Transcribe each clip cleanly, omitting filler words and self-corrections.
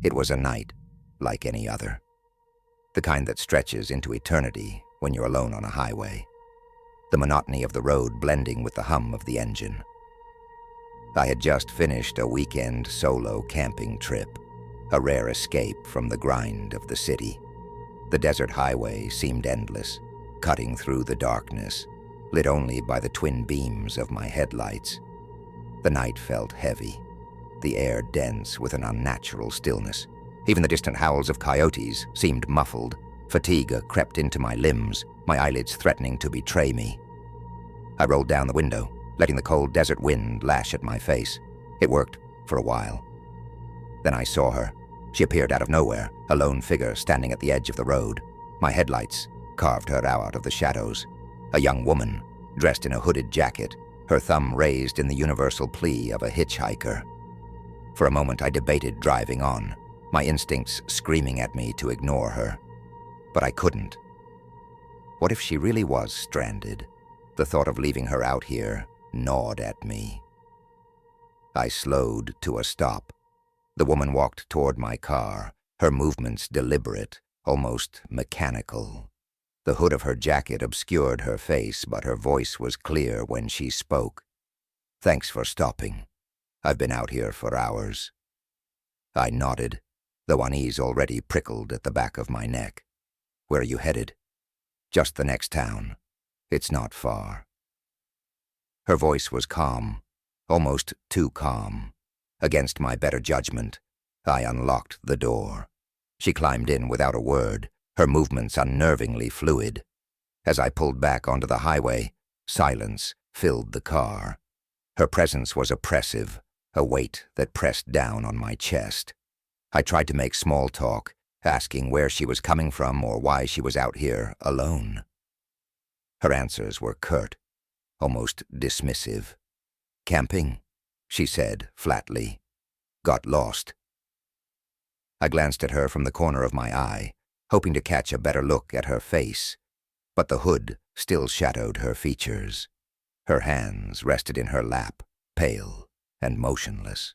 It was a night like any other. The kind that stretches into eternity when you're alone on a highway. The monotony of the road blending with the hum of the engine. I had just finished a weekend solo camping trip, a rare escape from the grind of the city. The desert highway seemed endless, cutting through the darkness, lit only by the twin beams of my headlights. The night felt heavy, the air dense with an unnatural stillness. Even the distant howls of coyotes seemed muffled. Fatigue crept into my limbs, my eyelids threatening to betray me. I rolled down the window, letting the cold desert wind lash at my face. It worked for a while. Then I saw her. She appeared out of nowhere, a lone figure standing at the edge of the road. My headlights carved her out of the shadows. A young woman, dressed in a hooded jacket, her thumb raised in the universal plea of a hitchhiker. For a moment I debated driving on, my instincts screaming at me to ignore her. But I couldn't. What if she really was stranded? The thought of leaving her out here gnawed at me. I slowed to a stop. The woman walked toward my car, her movements deliberate, almost mechanical. The hood of her jacket obscured her face, but her voice was clear when she spoke. "Thanks for stopping. I've been out here for hours." I nodded, though unease already prickled at the back of my neck. "Where are you headed?" "Just the next town. It's not far." Her voice was calm, almost too calm. Against my better judgment, I unlocked the door. She climbed in without a word, her movements unnervingly fluid. As I pulled back onto the highway, silence filled the car. Her presence was oppressive, a weight that pressed down on my chest. I tried to make small talk, asking where she was coming from or why she was out here alone. Her answers were curt, almost dismissive. "Camping," she said flatly. "Got lost." I glanced at her from the corner of my eye, hoping to catch a better look at her face, but the hood still shadowed her features. Her hands rested in her lap, pale and motionless.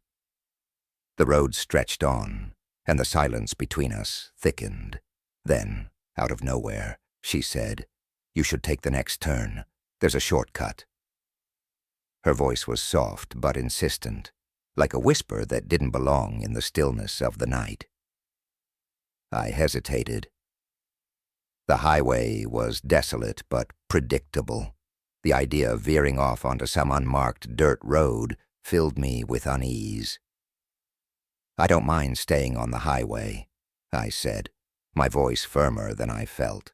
The road stretched on, and the silence between us thickened. Then, out of nowhere, she said, "You should take the next turn. There's a shortcut." Her voice was soft but insistent, like a whisper that didn't belong in the stillness of the night. I hesitated. The highway was desolate but predictable. The idea of veering off onto some unmarked dirt road filled me with unease. "I don't mind staying on the highway," I said, my voice firmer than I felt.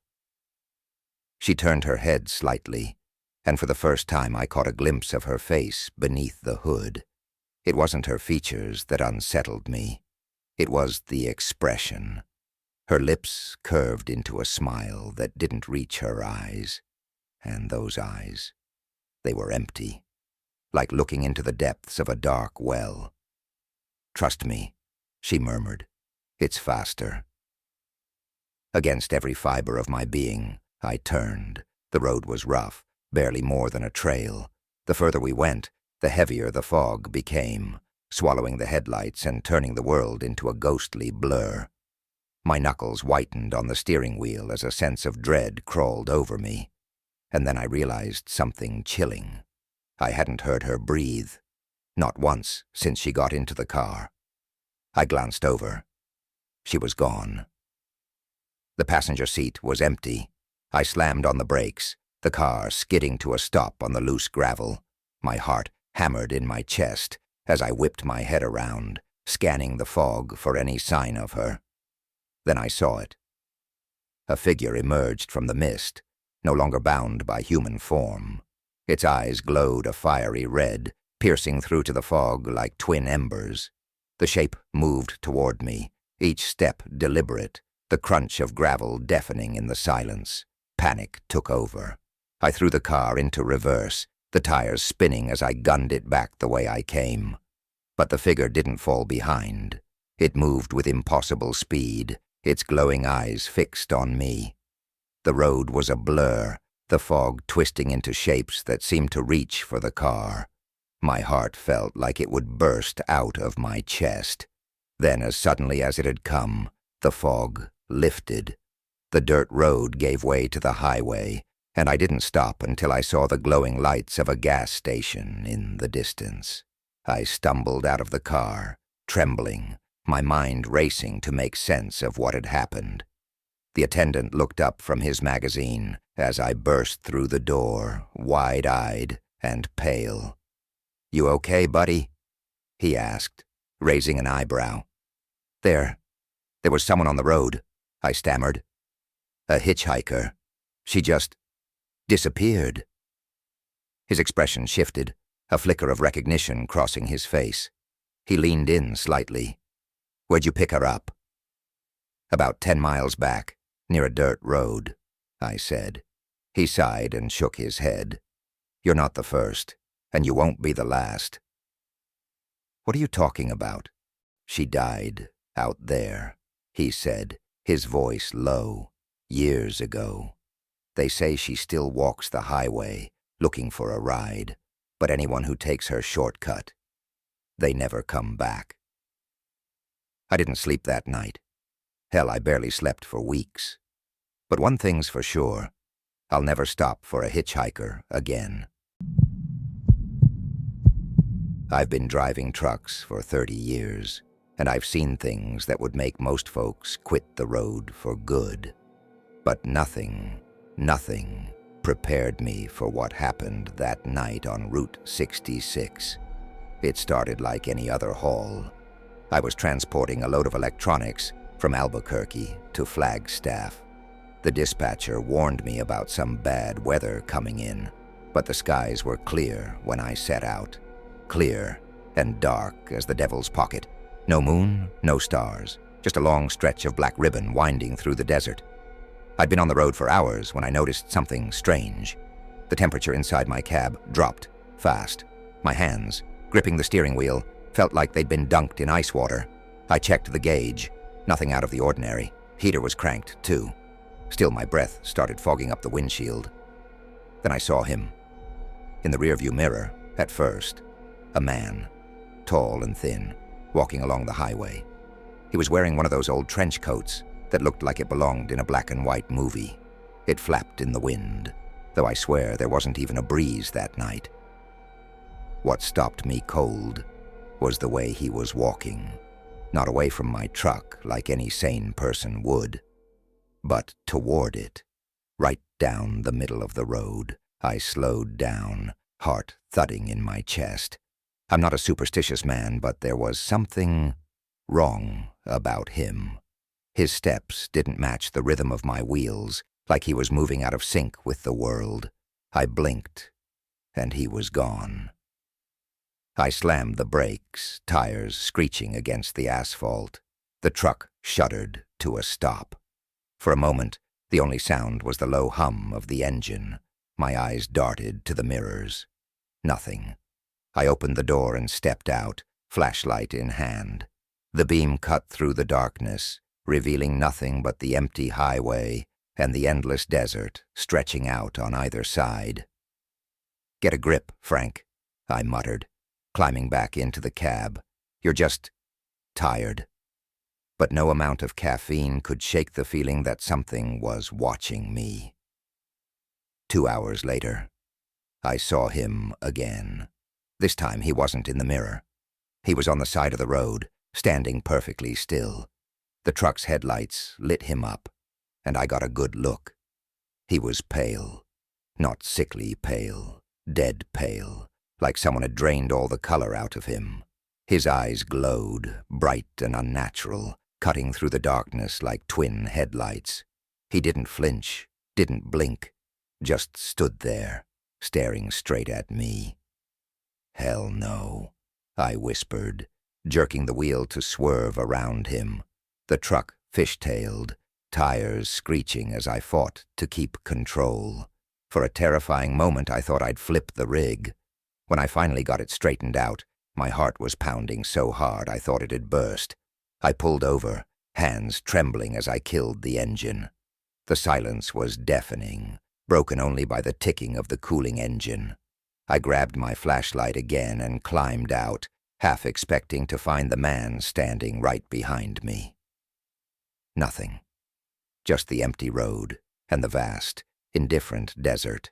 She turned her head slightly, and for the first time I caught a glimpse of her face beneath the hood. It wasn't her features that unsettled me. It was the expression. Her lips curved into a smile that didn't reach her eyes. And those eyes, they were empty, like looking into the depths of a dark well. "Trust me," she murmured. "It's faster." Against every fiber of my being, I turned. The road was rough, barely more than a trail. The further we went, the heavier the fog became, swallowing the headlights and turning the world into a ghostly blur. My knuckles whitened on the steering wheel as a sense of dread crawled over me. And then I realized something chilling. I hadn't heard her breathe, not once since she got into the car. I glanced over. She was gone. The passenger seat was empty. I slammed on the brakes, the car skidding to a stop on the loose gravel. My heart hammered in my chest as I whipped my head around, scanning the fog for any sign of her. Then I saw it. A figure emerged from the mist, no longer bound by human form. Its eyes glowed a fiery red, piercing through to the fog like twin embers. The shape moved toward me, each step deliberate, the crunch of gravel deafening in the silence. Panic took over. I threw the car into reverse, the tires spinning as I gunned it back the way I came. But the figure didn't fall behind. It moved with impossible speed, its glowing eyes fixed on me. The road was a blur, the fog twisting into shapes that seemed to reach for the car. My heart felt like it would burst out of my chest. Then, as suddenly as it had come, the fog lifted. The dirt road gave way to the highway, and I didn't stop until I saw the glowing lights of a gas station in the distance. I stumbled out of the car, trembling, my mind racing to make sense of what had happened. The attendant looked up from his magazine as I burst through the door, wide-eyed and pale. "You okay, buddy?" he asked, raising an eyebrow. There was someone on the road," I stammered. "A hitchhiker. She just disappeared." His expression shifted, a flicker of recognition crossing his face. He leaned in slightly. "Where'd you pick her up?" "About 10 miles back, near a dirt road," I said. He sighed and shook his head. "You're not the first, and you won't be the last." "What are you talking about?" "She died out there," he said, his voice low. "Years ago. They say she still walks the highway, looking for a ride, but anyone who takes her shortcut, they never come back." I didn't sleep that night. Hell, I barely slept for weeks. But one thing's for sure, I'll never stop for a hitchhiker again. I've been driving trucks for 30 years, and I've seen things that would make most folks quit the road for good. But nothing prepared me for what happened that night on Route 66. It started like any other haul. I was transporting a load of electronics from Albuquerque to Flagstaff. The dispatcher warned me about some bad weather coming in, but the skies were clear when I set out. Clear and dark as the devil's pocket. No moon, no stars, just a long stretch of black ribbon winding through the desert. I'd been on the road for hours when I noticed something strange. The temperature inside my cab dropped fast. My hands, gripping the steering wheel, felt like they'd been dunked in ice water. I checked the gauge. Nothing out of the ordinary. Heater was cranked, too. Still, my breath started fogging up the windshield. Then I saw him. In the rearview mirror, at first. A man, tall and thin, walking along the highway. He was wearing one of those old trench coats that looked like it belonged in a black and white movie. It flapped in the wind, though I swear there wasn't even a breeze that night. What stopped me cold was the way he was walking. Not away from my truck like any sane person would, but toward it, right down the middle of the road. I slowed down, heart thudding in my chest. I'm not a superstitious man, but there was something wrong about him. His steps didn't match the rhythm of my wheels, like he was moving out of sync with the world. I blinked, and he was gone. I slammed the brakes, tires screeching against the asphalt. The truck shuddered to a stop. For a moment, the only sound was the low hum of the engine. My eyes darted to the mirrors. Nothing. I opened the door and stepped out, flashlight in hand. The beam cut through the darkness, revealing nothing but the empty highway and the endless desert stretching out on either side. "Get a grip, Frank," I muttered, climbing back into the cab. "You're just tired." But no amount of caffeine could shake the feeling that something was watching me. 2 hours later, I saw him again. This time he wasn't in the mirror. He was on the side of the road, standing perfectly still. The truck's headlights lit him up, and I got a good look. He was pale, not sickly pale, dead pale, like someone had drained all the color out of him. His eyes glowed, bright and unnatural, cutting through the darkness like twin headlights. He didn't flinch, didn't blink, just stood there, staring straight at me. "Hell no," I whispered, jerking the wheel to swerve around him. The truck fishtailed, tires screeching as I fought to keep control. For a terrifying moment I thought I'd flip the rig. When I finally got it straightened out, my heart was pounding so hard I thought it had burst. I pulled over, hands trembling as I killed the engine. The silence was deafening, broken only by the ticking of the cooling engine. I grabbed my flashlight again and climbed out, half expecting to find the man standing right behind me. Nothing. Just the empty road and the vast, indifferent desert.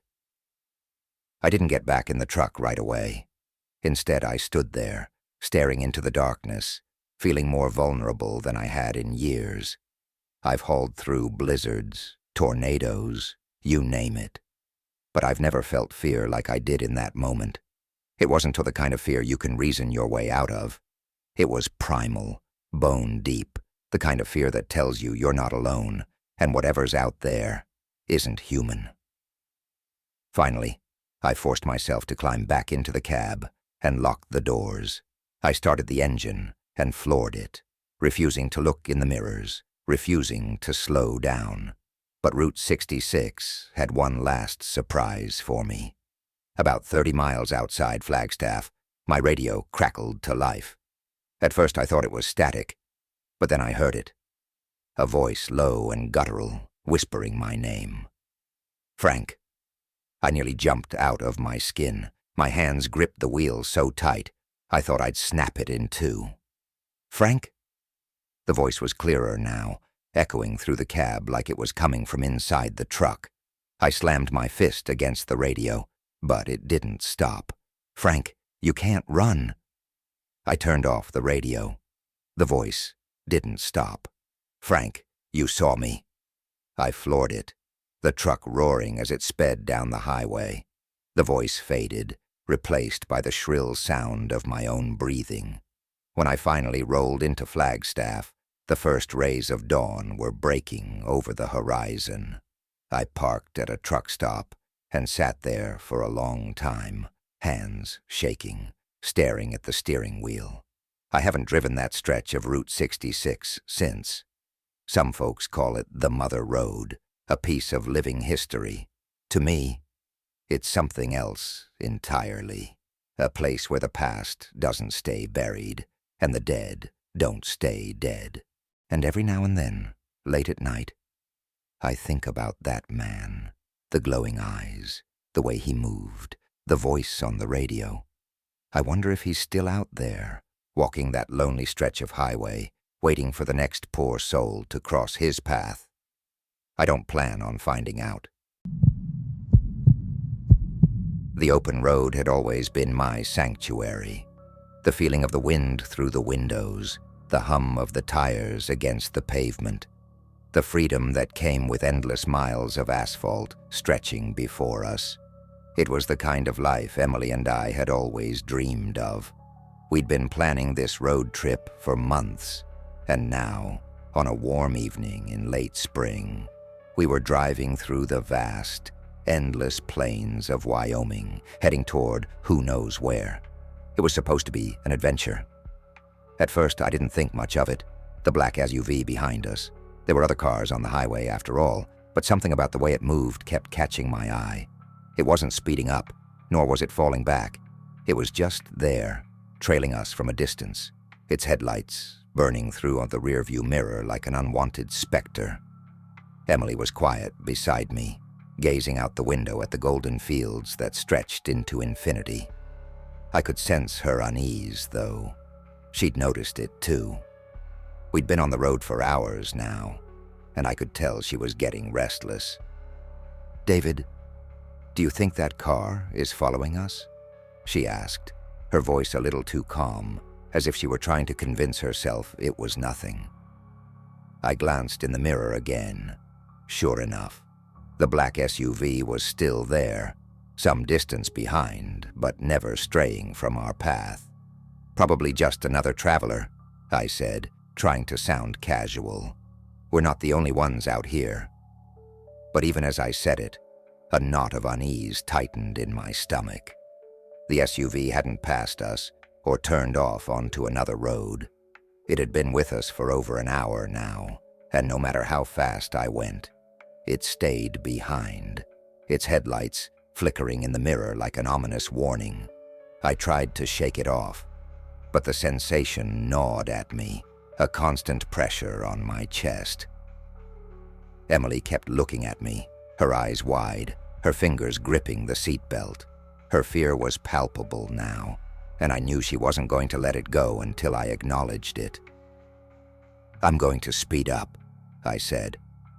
I didn't get back in the truck right away. Instead, I stood there, staring into the darkness, feeling more vulnerable than I had in years. I've hauled through blizzards, tornadoes, you name it. But I've never felt fear like I did in that moment. It wasn't the kind of fear you can reason your way out of. It was primal, bone deep, the kind of fear that tells you you're not alone, and whatever's out there isn't human. Finally, I forced myself to climb back into the cab and locked the doors. I started the engine and floored it, refusing to look in the mirrors, refusing to slow down. But Route 66 had one last surprise for me. About 30 miles outside Flagstaff, my radio crackled to life. At first I thought it was static, but then I heard it. A voice low and guttural, whispering my name. Frank. I nearly jumped out of my skin. My hands gripped the wheel so tight, I thought I'd snap it in two. Frank? The voice was clearer now, echoing through the cab like it was coming from inside the truck. I slammed my fist against the radio, but it didn't stop. Frank, you can't run. I turned off the radio. The voice didn't stop. Frank, you saw me. I floored it, the truck roaring as it sped down the highway. The voice faded, replaced by the shrill sound of my own breathing. When I finally rolled into Flagstaff, the first rays of dawn were breaking over the horizon. I parked at a truck stop and sat there for a long time, hands shaking, staring at the steering wheel. I haven't driven that stretch of Route 66 since. Some folks call it the Mother Road, a piece of living history. To me, it's something else entirely. A place where the past doesn't stay buried, and the dead don't stay dead. And every now and then, late at night, I think about that man, the glowing eyes, the way he moved, the voice on the radio. I wonder if he's still out there, walking that lonely stretch of highway, waiting for the next poor soul to cross his path. I don't plan on finding out. The open road had always been my sanctuary. The feeling of the wind through the windows, the hum of the tires against the pavement, the freedom that came with endless miles of asphalt stretching before us. It was the kind of life Emily and I had always dreamed of. We'd been planning this road trip for months, and now, on a warm evening in late spring, we were driving through the vast, endless plains of Wyoming, heading toward who knows where. It was supposed to be an adventure. At first, I didn't think much of it. The black SUV behind us. There were other cars on the highway after all, but something about the way it moved kept catching my eye. It wasn't speeding up, nor was it falling back. It was just there, trailing us from a distance, its headlights burning through the rearview mirror like an unwanted specter. Emily was quiet beside me, gazing out the window at the golden fields that stretched into infinity. I could sense her unease, though. She'd noticed it, too. We'd been on the road for hours now, and I could tell she was getting restless. "David, do you think that car is following us?" she asked, her voice a little too calm, as if she were trying to convince herself it was nothing. I glanced in the mirror again. Sure enough, the black SUV was still there, some distance behind, but never straying from our path. "Probably just another traveler," I said, trying to sound casual. "We're not the only ones out here." But even as I said it, a knot of unease tightened in my stomach. The SUV hadn't passed us or turned off onto another road. It had been with us for over an hour now, and no matter how fast I went, it stayed behind, its headlights flickering in the mirror like an ominous warning. I tried to shake it off, but the sensation gnawed at me, a constant pressure on my chest. Emily kept looking at me, her eyes wide, her fingers gripping the seatbelt. Her fear was palpable now, and I knew she wasn't going to let it go until I acknowledged it. "I'm going to speed up," I said,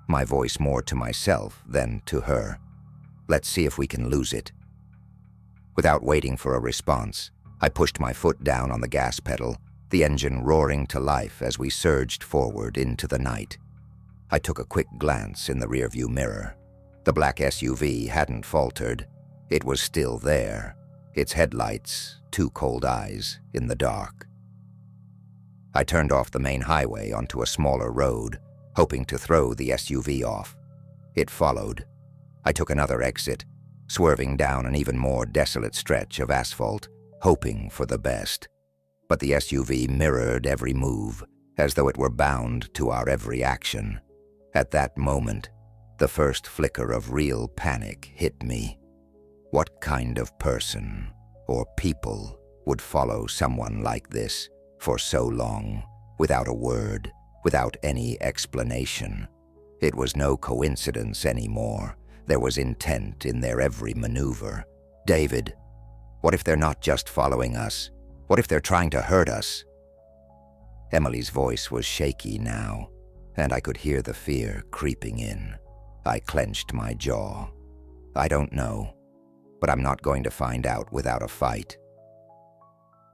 my voice more to myself than to her. "Let's see if we can lose it." Without waiting for a response, I pushed my foot down on the gas pedal, the engine roaring to life as we surged forward into the night. I took a quick glance in the rearview mirror. The black SUV hadn't faltered. It was still there, its headlights, two cold eyes in the dark. I turned off the main highway onto a smaller road, hoping to throw the SUV off. It followed. I took another exit, swerving down an even more desolate stretch of asphalt, hoping for the best. But the SUV mirrored every move, as though it were bound to our every action. At that moment, the first flicker of real panic hit me. What kind of person, or people, would follow someone like this for so long, without a word, without any explanation? It was no coincidence anymore. There was intent in their every maneuver. "David, what if they're not just following us? What if they're trying to hurt us?" Emily's voice was shaky now, and I could hear the fear creeping in. I clenched my jaw. "I don't know, but I'm not going to find out without a fight."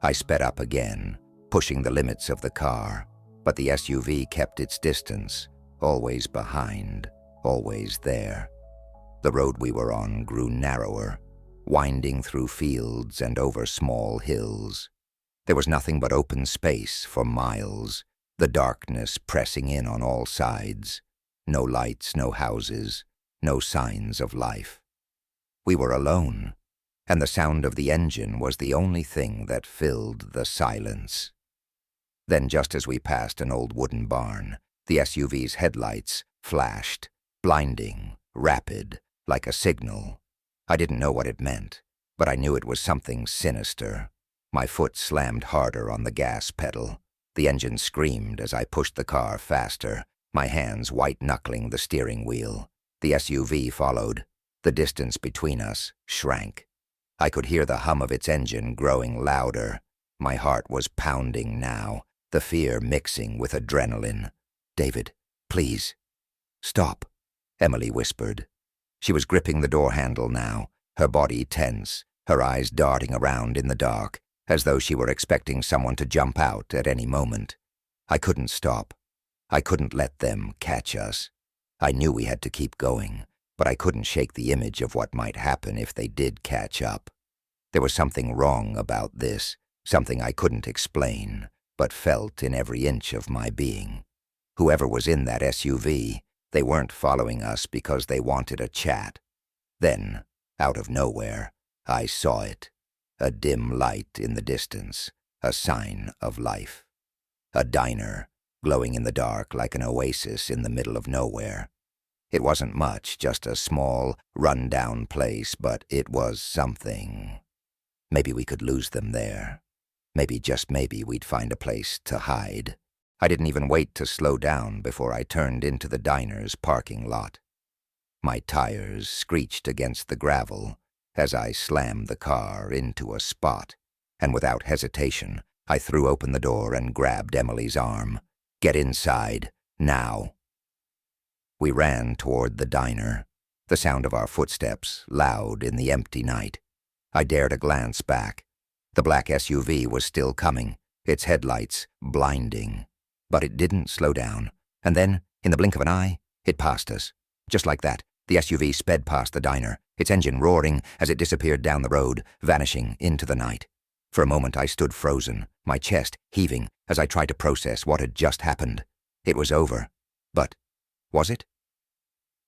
I sped up again, pushing the limits of the car, but the SUV kept its distance, always behind, always there. The road we were on grew narrower, winding through fields and over small hills. There was nothing but open space for miles, the darkness pressing in on all sides. No lights, no houses, no signs of life. We were alone, and the sound of the engine was the only thing that filled the silence. Then, just as we passed an old wooden barn, the SUV's headlights flashed, blinding, rapid, like a signal. I didn't know what it meant, but I knew it was something sinister. My foot slammed harder on the gas pedal. The engine screamed as I pushed the car faster, my hands white-knuckling the steering wheel. The SUV followed. The distance between us shrank. I could hear the hum of its engine growing louder. My heart was pounding now, the fear mixing with adrenaline. "David, please, stop," Emily whispered. She was gripping the door handle now, her body tense, her eyes darting around in the dark, as though she were expecting someone to jump out at any moment. I couldn't stop. I couldn't let them catch us. I knew we had to keep going, but I couldn't shake the image of what might happen if they did catch up. There was something wrong about this, something I couldn't explain, but felt in every inch of my being. Whoever was in that SUV, they weren't following us because they wanted a chat. Then, out of nowhere, I saw it. A dim light in the distance, a sign of life. A diner, glowing in the dark like an oasis in the middle of nowhere. It wasn't much, just a small, run-down place, but it was something. Maybe we could lose them there. Maybe, just maybe, we'd find a place to hide. I didn't even wait to slow down before I turned into the diner's parking lot. My tires screeched against the gravel as I slammed the car into a spot, and without hesitation, I threw open the door and grabbed Emily's arm. "Get inside, now." We ran toward the diner, the sound of our footsteps loud in the empty night. I dared a glance back. The black SUV was still coming, its headlights blinding. But it didn't slow down, and then, in the blink of an eye, it passed us. Just like that, the SUV sped past the diner, its engine roaring as it disappeared down the road, vanishing into the night. For a moment I stood frozen, my chest heaving as I tried to process what had just happened. It was over. But was it?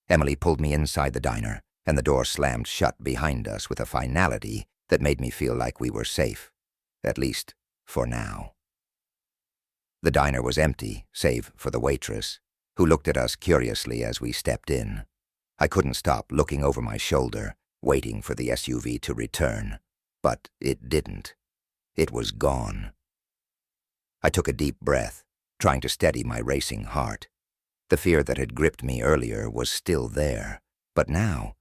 Emily pulled me inside the diner, and the door slammed shut behind us with a finality that made me feel like we were safe, at least for now. The diner was empty, save for the waitress, who looked at us curiously as we stepped in. I couldn't stop looking over my shoulder, waiting for the SUV to return. But it didn't. It was gone. I took a deep breath, trying to steady my racing heart. The fear that had gripped me earlier was still there, but now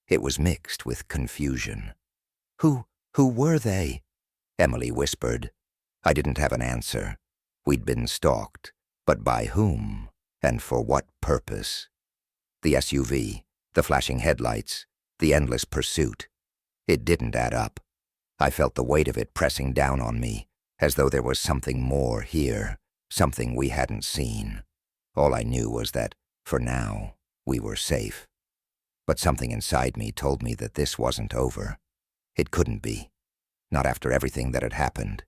it was mixed with confusion. Who were they? Emily whispered. I didn't have an answer. We'd been stalked. But by whom? And for what purpose? The SUV, the flashing headlights, the endless pursuit. It didn't add up. I felt the weight of it pressing down on me, as though there was something more here, something we hadn't seen. All I knew was that, for now, we were safe. But something inside me told me that this wasn't over. It couldn't be. Not after everything that had happened.